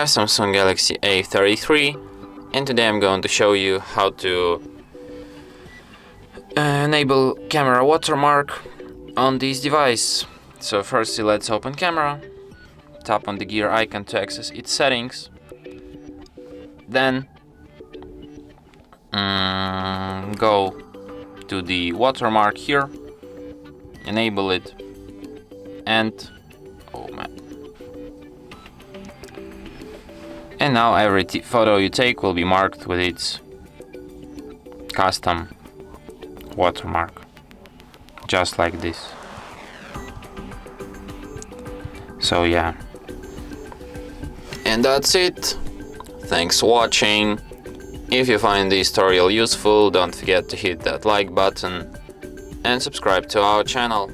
have Samsung Galaxy A33, and today I'm going to show you how to enable camera watermark on this device. So firstly, let's open camera, tap on the gear icon to access its settings, then go to the watermark here, enable it, and and now every photo you take will be marked with its custom watermark, just like this. So yeah, and that's it. Thanks for watching. If you find this tutorial useful, don't forget to hit that like button and subscribe to our channel.